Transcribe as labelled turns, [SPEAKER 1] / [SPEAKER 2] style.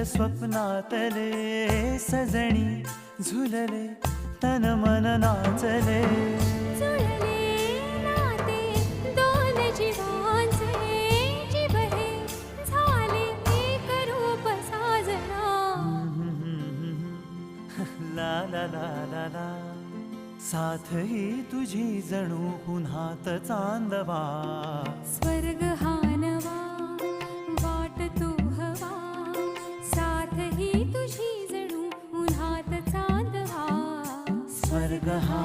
[SPEAKER 1] स्वप्नातले सजणी झुलले तन मन नाचले.
[SPEAKER 2] जुळले नाते दोन जीवांचे, जीव हे झाले एक रूप साजना.
[SPEAKER 1] ला ला ला ला ला साथ ही तुझी जणू पुन्हात चांदवा.
[SPEAKER 2] स्वर्ग हा नवा वाट तू हवा, साथ ही तुझी जणू उन्हात चांदवा.
[SPEAKER 1] स्वर्ग हा